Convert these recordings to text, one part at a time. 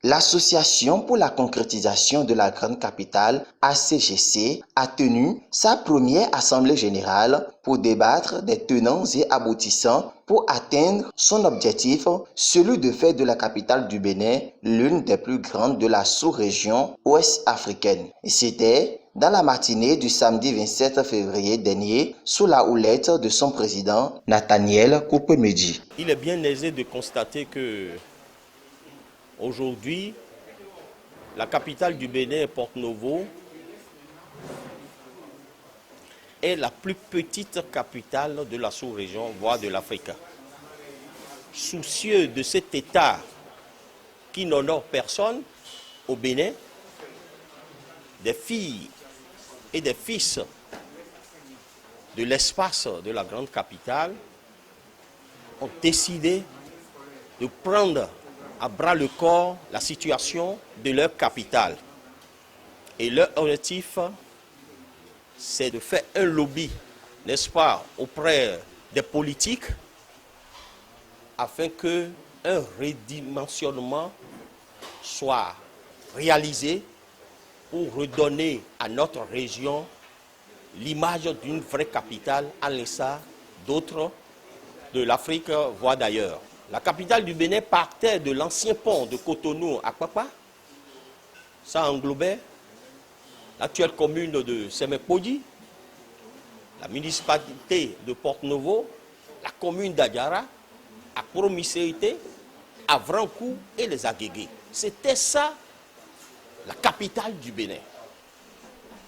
l'Association pour la concrétisation de la grande capitale, ACGC, a tenu sa première assemblée générale pour débattre des tenants et aboutissants pour atteindre son objectif, celui de faire de la capitale du Bénin l'une des plus grandes de la sous-région ouest africaine. C'était dans la matinée du samedi 27 février dernier, sous la houlette de son président, Nathaniel Koupemedji. Il est bien aisé de constater que aujourd'hui, la capitale du Bénin, Porto-Novo, est la plus petite capitale de la sous-région, voire de l'Afrique. Soucieux de cet État qui n'honore personne au Bénin, des filles et des fils de l'espace de la grande capitale ont décidé de prendre à bras le corps la situation de leur capitale. Et leur objectif, c'est de faire un lobby, n'est-ce pas, auprès des politiques, afin qu'un redimensionnement soit réalisé pour redonner à notre région l'image d'une vraie capitale à l'instar d'autres de l'Afrique, voire d'ailleurs. La capitale du Bénin partait de l'ancien pont de Cotonou à Papa. Ça englobait l'actuelle commune de Semekpodi, la municipalité de Porto-Novo, la commune d'Adjara, à Promisérité, à Vrancou et les Agégués. C'était ça, la capitale du Bénin,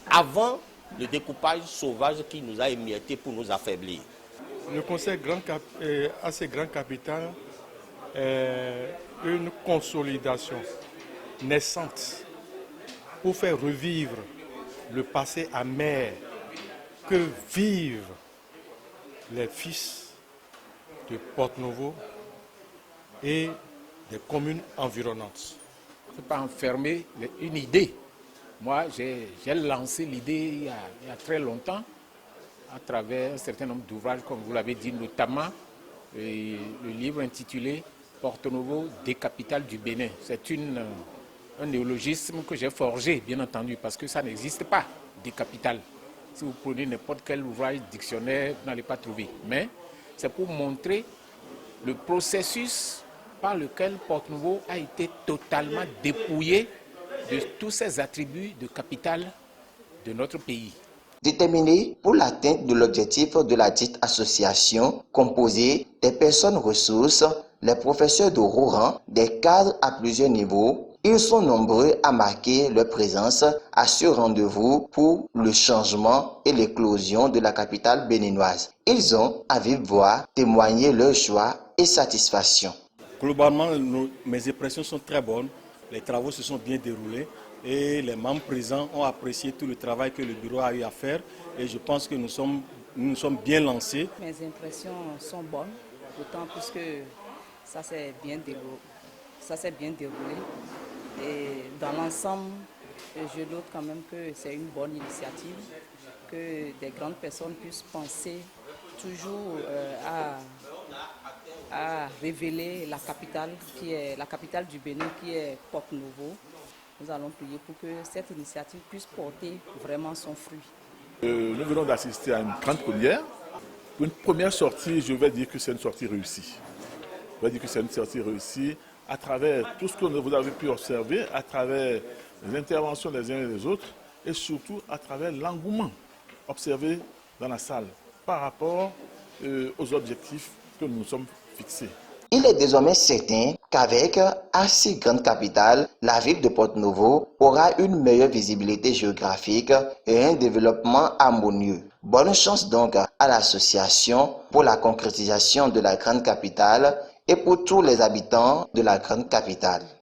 avant le découpage sauvage qui nous a émiettés pour nous affaiblir. Le Conseil assez grand capital est une consolidation naissante pour faire revivre le passé amer que vivent les fils de Porto-Novo et des communes environnantes. Il ne faut pas enfermer une idée. Moi, j'ai lancé l'idée il y a très longtemps à travers un certain nombre d'ouvrages, comme vous l'avez dit, notamment le livre intitulé Porto-Novo, des capitales du Bénin. C'est un néologisme que j'ai forgé, bien entendu, parce que ça n'existe pas, des capitales. Si vous prenez n'importe quel ouvrage dictionnaire, vous n'allez pas trouver. Mais c'est pour montrer le processus par lequel Porto-Novo a été totalement dépouillé de tous ses attributs de capitale de notre pays. Déterminé pour l'atteinte de l'objectif de la dite association, composée des personnes ressources, les professeurs de haut rang, des cadres à plusieurs niveaux, ils sont nombreux à marquer leur présence à ce rendez-vous pour le changement et l'éclosion de la capitale béninoise. Ils ont, à vive voix, témoigné leur joie et satisfaction. Globalement, mes impressions sont très bonnes. Les travaux se sont bien déroulés et les membres présents ont apprécié tout le travail que le bureau a eu à faire. Et je pense que nous sommes bien lancés. Mes impressions sont bonnes, d'autant plus que ça s'est bien déroulé. Et dans l'ensemble, je note quand même que c'est une bonne initiative, que des grandes personnes puissent penser toujours à révéler la capitale, qui est la capitale du Bénin, qui est Porto-Novo. Nous allons prier pour que cette initiative puisse porter vraiment son fruit. Nous venons d'assister à une grande première. Une première sortie, je vais dire que c'est une sortie réussie. Je vais dire que c'est une sortie réussie à travers tout ce que vous avez pu observer, à travers les interventions des uns et des autres, et surtout à travers l'engouement observé dans la salle par rapport aux objectifs que nous nous sommes fixés. Il est désormais certain qu'avec assez grande capitale, la ville de Porto-Novo aura une meilleure visibilité géographique et un développement harmonieux. Bonne chance donc à l'association pour la concrétisation de la grande capitale et pour tous les habitants de la grande capitale.